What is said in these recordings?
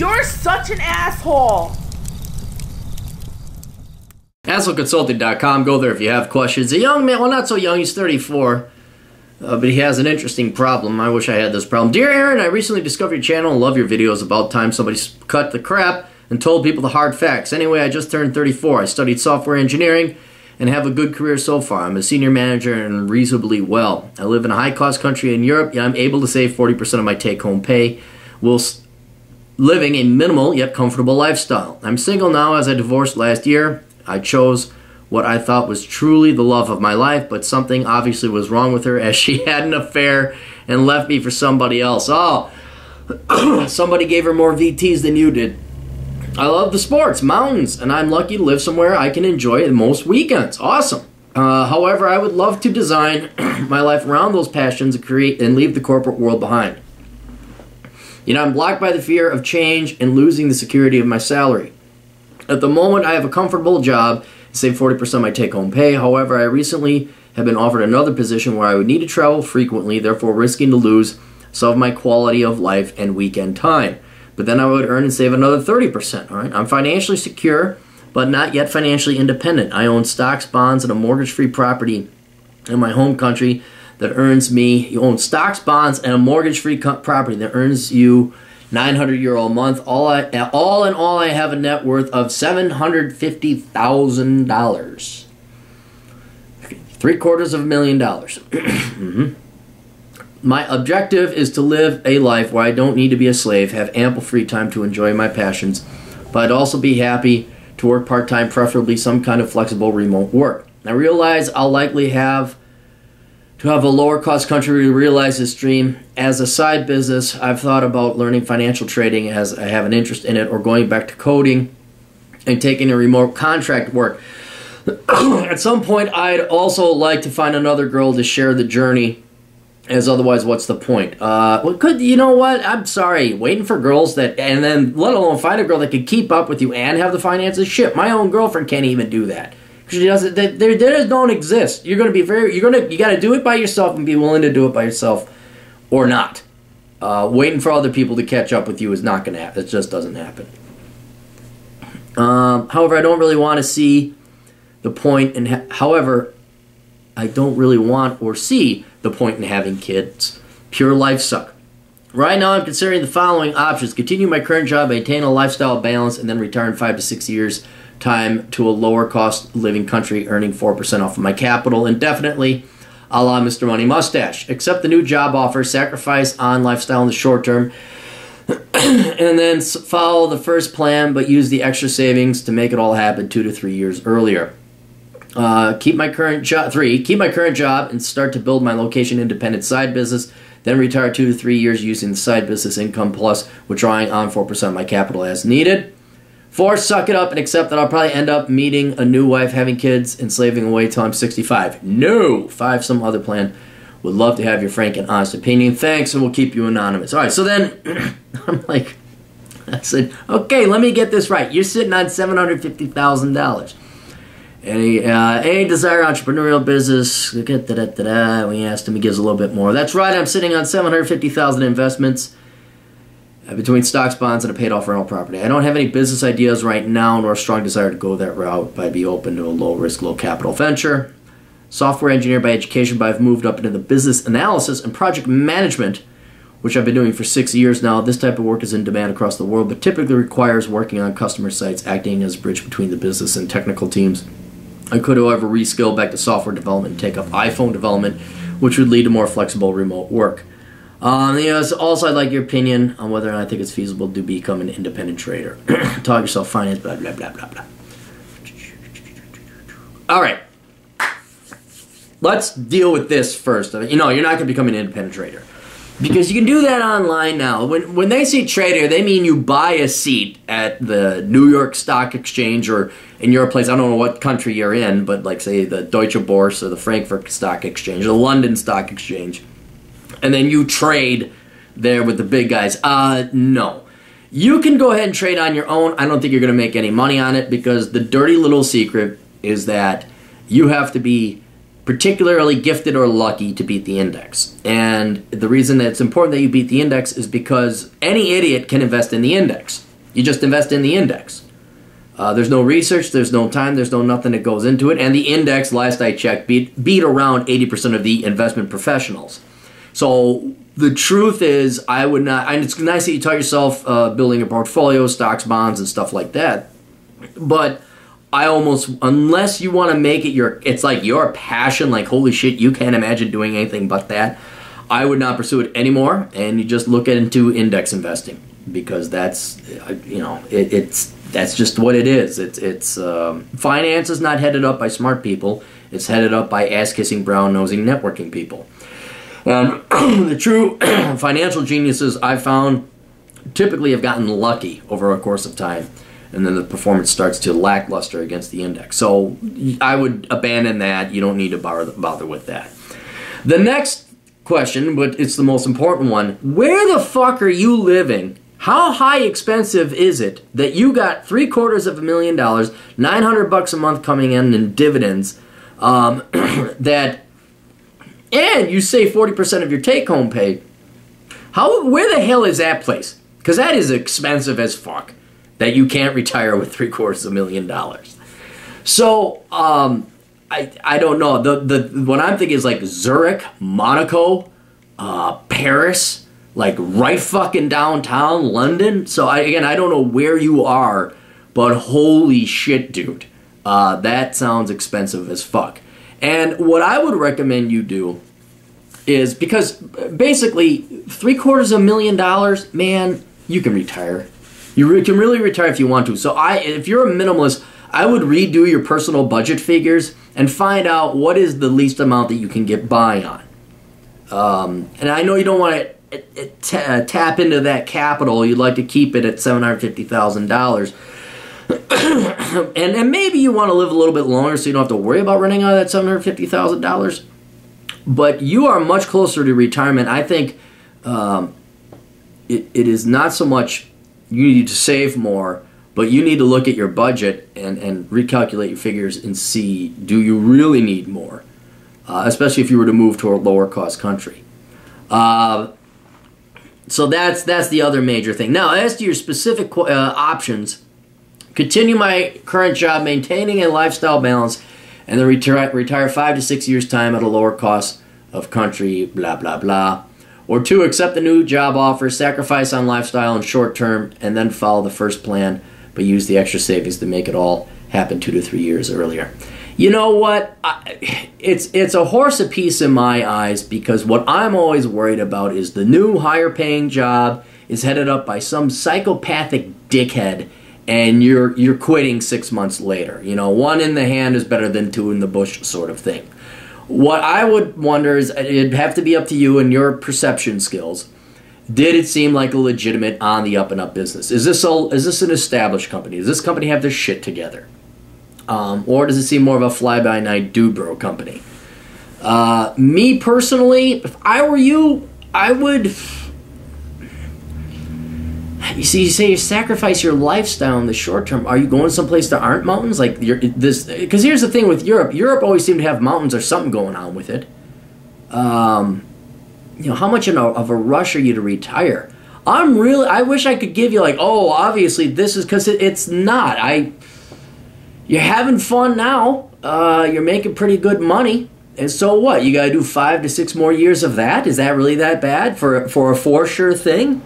You're such an asshole. AssholeConsulting.com. Go there if you have questions. A young man, well, not so young, he's 34, but he has an interesting problem. I wish I had this problem. Dear Aaron, I recently discovered your channel and love your videos. About time somebody cut the crap and told people the hard facts. Anyway, I just turned 34. I studied software engineering and have a good career so far. I'm a senior manager and reasonably well. I live in a high-cost country in Europe, yet I'm able to save 40% of my take-home pay whilst living a minimal yet comfortable lifestyle. I'm single now as I divorced last year. I chose what I thought was truly the love of my life, but something obviously was wrong with her as she had an affair and left me for somebody else. Oh, somebody gave her more VTs than you did. I love the sports, mountains, and I'm lucky to live somewhere I can enjoy most weekends. Awesome. However, I would love to design my life around those passions and create and leave the corporate world behind. You know, I'm blocked by the fear of change and losing the security of my salary. At the moment, I have a comfortable job and save 40% of my take-home pay. However, I recently have been offered another position where I would need to travel frequently, therefore risking to lose some of my quality of life and weekend time. But then I would earn and save another 30%. All right? I'm financially secure, but not yet financially independent. I own stocks, bonds, and a mortgage-free property in my home country that earns me. You own stocks, bonds, and a mortgage-free property that earns you $900 a month. All in all, I have a net worth of $750,000. $750,000. Mm-hmm. My objective is to live a life where I don't need to be a slave, have ample free time to enjoy my passions, but I'd also be happy to work part-time, preferably some kind of flexible remote work. I realize I'll likely have to have a lower-cost country to realize this dream. As a side business, I've thought about learning financial trading as I have an interest in it, or going back to coding and taking a remote contract work. At some point, I'd also like to find another girl to share the journey, as otherwise, what's the point? You know what? I'm sorry. Waiting for girls that, and then let alone find a girl that could keep up with you and have the finances. Shit, my own girlfriend can't even do that. She doesn't. They don't exist. You got to do it by yourself and be willing to do it by yourself, or not. Waiting for other people to catch up with you is not going to happen. It just doesn't happen. However, I don't really want to see the point in. However, I don't really want or see the point in having kids. Pure life suck. Right now, I'm considering the following options: continue my current job, maintain a lifestyle balance, and then retire in 5 to 6 years. Time to a lower cost living country, earning 4% off of my capital indefinitely, a la Mr. Money Mustache. Accept the new job offer, sacrifice on lifestyle in the short term, and then follow the first plan, but use the extra savings to make it all happen 2 to 3 years earlier. Keep my current job. 3. Keep my current job and start to build my location independent side business. Then retire 2 to 3 years using the side business income plus withdrawing on 4% of my capital as needed. 4, suck it up and accept that I'll probably end up meeting a new wife, having kids, and slaving away till I'm 65. No! 5, some other plan. Would love to have your frank and honest opinion. Thanks, and we'll keep you anonymous. All right, so then I'm like, I said, okay, let me get this right. You're sitting on $750,000. Any desired entrepreneurial business? We asked him, he gives a little bit more. That's right, I'm sitting on $750,000 investments between stocks, bonds, and a paid-off rental property. I don't have any business ideas right now, nor a strong desire to go that route, but I'd be open to a low-risk, low-capital venture. Software engineer by education, but I've moved up into the business analysis and project management, which I've been doing for 6 years now. This type of work is in demand across the world, but typically requires working on customer sites, acting as a bridge between the business and technical teams. I could, however, reskill back to software development and take up iPhone development, which would lead to more flexible remote work. Also, I'd like your opinion on whether or not I think it's feasible to become an independent trader. Talk yourself finance, blah, blah, blah, blah, blah. All right. Let's deal with this first. You know, you're not going to become an independent trader. Because you can do that online now. When they say trader, they mean you buy a seat at the New York Stock Exchange, or in your place, I don't know what country you're in, but like say the Deutsche Börse or the Frankfurt Stock Exchange, or the London Stock Exchange. And then you trade there with the big guys. No. You can go ahead and trade on your own. I don't think you're going to make any money on it, because the dirty little secret is that you have to be particularly gifted or lucky to beat the index. And the reason that it's important that you beat the index is because any idiot can invest in the index. You just invest in the index. There's no research, there's no time, there's no nothing that goes into it. And the index, last I checked, beat around 80% of the investment professionals. So the truth is, I would not, and it's nice that you taught yourself building a portfolio, stocks, bonds, and stuff like that. But I almost, unless you want to make it it's like your passion, like holy shit, you can't imagine doing anything but that, I would not pursue it anymore, and you just look into index investing, because that's, that's just what it is. It's finance is not headed up by smart people. It's headed up by ass-kissing, brown-nosing, networking people. And the true financial geniuses I've found typically have gotten lucky over a course of time, and then the performance starts to lackluster against the index. So I would abandon that. You don't need to bother with that. The next question, but it's the most important one: where the fuck are you living? How high expensive is it that you got $750,000, $900 a month coming in dividends, and you save 40% of your take-home pay? Where the hell is that place? Because that is expensive as fuck, that you can't retire with $750,000. So I don't know. What I'm thinking is like Zurich, Monaco, Paris, like right fucking downtown London. So I don't know where you are, but holy shit, dude, that sounds expensive as fuck. And what I would recommend you do is, because basically $750,000, man, you can retire. You can really retire if you want to. So if you're a minimalist, I would redo your personal budget figures and find out what is the least amount that you can get by on. And I know you don't want to tap into that capital. You'd like to keep it at $750,000. and maybe you want to live a little bit longer so you don't have to worry about running out of that $750,000. But you are much closer to retirement. I think it is not so much you need to save more, but you need to look at your budget and recalculate your figures and see, do you really need more? Especially if you were to move to a lower cost country. So that's the other major thing. Now, as to your specific options, continue my current job, maintaining a lifestyle balance, and then retire 5 to 6 years' time at a lower cost of country, blah, blah, blah. Or 2, accept the new job offer, sacrifice on lifestyle and short term, and then follow the first plan, but use the extra savings to make it all happen 2 to 3 years earlier. You know what? It's a horse apiece in my eyes, because what I'm always worried about is the new higher paying job is headed up by some psychopathic dickhead, and you're quitting 6 months later. You know, 1 in the hand is better than 2 in the bush sort of thing. What I would wonder is, it'd have to be up to you and your perception skills. Did it seem like a legitimate on the up and up business? Is this an established company? Does this company have their shit together? Or does it seem more of a fly-by-night dude bro company? Me personally, if I were you, I would... You see, you say you sacrifice your lifestyle in the short term. Are you going someplace that aren't mountains? Like because here's the thing with Europe. Europe always seemed to have mountains or something going on with it. How much of a rush are you to retire? I wish I could give you like, oh, obviously this is, because it's not. You're having fun now. You're making pretty good money. And so what? You got to do 5 to 6 more years of that? Is that really that bad for a for sure thing?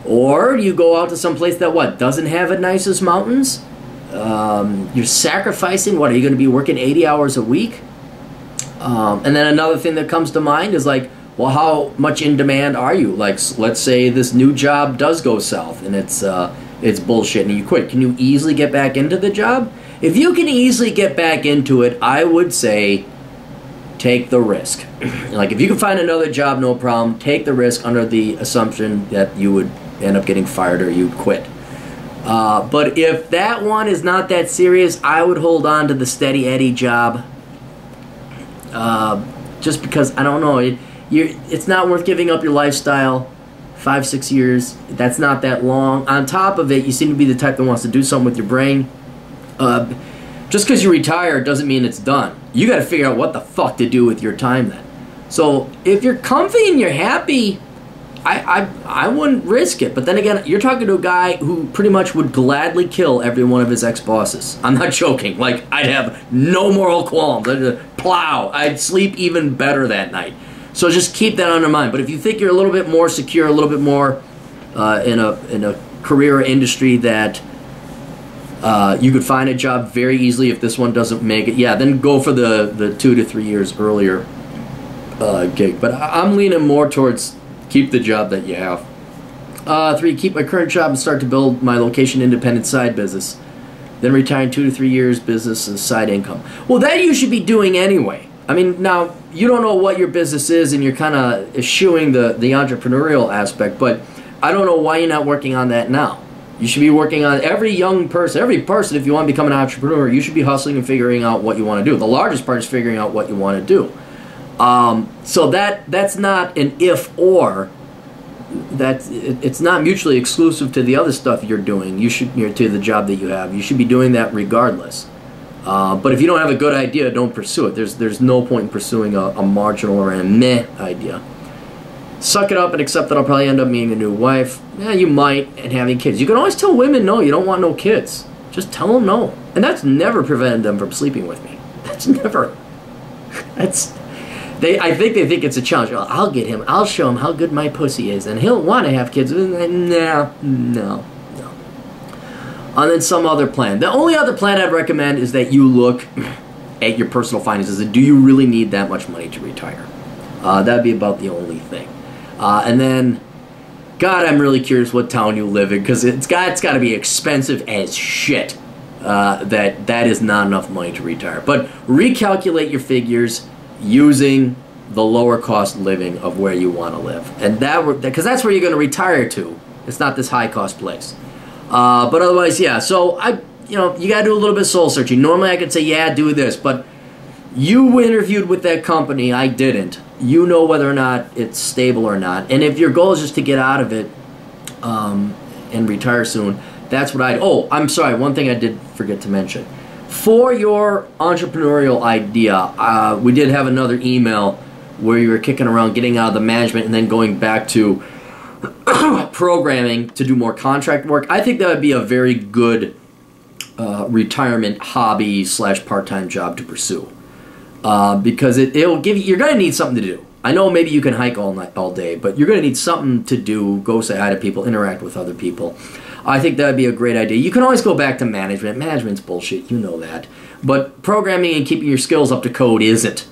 Or you go out to some place that doesn't have the nicest mountains? You're sacrificing, are you going to be working 80 hours a week? And then another thing that comes to mind is like, well, how much in demand are you? Like, let's say this new job does go south and it's bullshit and you quit. Can you easily get back into the job? If you can easily get back into it, I would say take the risk. Like, if you can find another job, no problem. Take the risk under the assumption that you would end up getting fired or you'd quit. But if that one is not that serious, I would hold on to the steady Eddie job. Just because, I don't know, it's not worth giving up your lifestyle. 5, 6 years, that's not that long. On top of it, you seem to be the type that wants to do something with your brain. Just because you retire doesn't mean it's done. You got to figure out what the fuck to do with your time then. So if you're comfy and you're happy, I wouldn't risk it. But then again, you're talking to a guy who pretty much would gladly kill every one of his ex-bosses. I'm not joking. Like, I'd have no moral qualms. I'd plow. I'd sleep even better that night. So just keep that on your mind. But if you think you're a little bit more secure, a little bit more in a career or industry that you could find a job very easily if this one doesn't make it, yeah, then go for the 2 to 3 years earlier gig. But I'm leaning more towards keep the job that you have. 3, keep my current job and start to build my location-independent side business. Then retire in 2 to 3 years, business as side income. Well, that you should be doing anyway. I mean, now, you don't know what your business is, and you're kind of eschewing the entrepreneurial aspect, but I don't know why you're not working on that now. You should be working on every person, if you want to become an entrepreneur, you should be hustling and figuring out what you want to do. The largest part is figuring out what you want to do. So that's not an if-or. It's not mutually exclusive to the other stuff you're doing. To the job that you have. You should be doing that regardless. But if you don't have a good idea, don't pursue it. There's no point in pursuing a marginal or a meh idea. Suck it up and accept that I'll probably end up meeting a new wife. Yeah, you might, and having kids. You can always tell women no, you don't want no kids. Just tell them no. And that's never prevented them from sleeping with me. That's never. I think they think it's a challenge. Well, I'll get him. I'll show him how good my pussy is, and he'll want to have kids. No. And then some other plan. The only other plan I'd recommend is that you look at your personal finances and do you really need that much money to retire? That'd be about the only thing. And then, God, I'm really curious what town you live in, because it's got to be expensive as shit. That is not enough money to retire. But recalculate your figures using the lower cost living of where you want to live, and because that's where you're going to retire to. It's not this high cost place. But otherwise, yeah. So you got to do a little bit of soul searching. Normally, I could say, yeah, do this, but you interviewed with that company. I didn't. You know whether or not it's stable or not. And if your goal is just to get out of it and retire soon, that's what I'd... Oh, I'm sorry. One thing I did forget to mention. For your entrepreneurial idea, we did have another email where you were kicking around getting out of the management and then going back to programming to do more contract work. I think that would be a very good retirement hobby / part-time job to pursue. Because it'll give you, you're going to need something to do. I know maybe you can hike all day, but you're going to need something to do, go say hi to people, interact with other people. I think that would be a great idea. You can always go back to management. Management's bullshit, you know that. But programming and keeping your skills up to code isn't.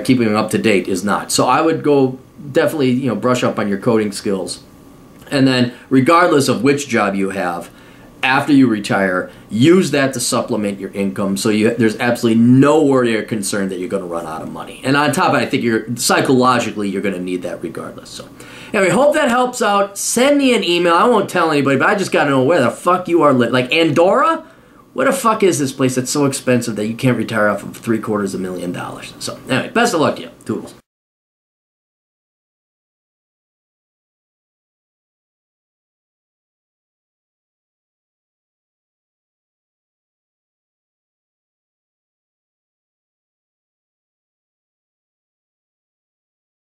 Keeping them up to date is not. So I would go definitely, brush up on your coding skills. And then, regardless of which job you have, after you retire, use that to supplement your income, so there's absolutely no worry or concern that you're going to run out of money. And on top of it, I think psychologically you're going to need that regardless. So anyway, hope that helps out. Send me an email. I won't tell anybody, but I just got to know where the fuck you are. Like Andorra? What the fuck is this place that's so expensive that you can't retire off of $750,000? So anyway, best of luck to you. Toodles.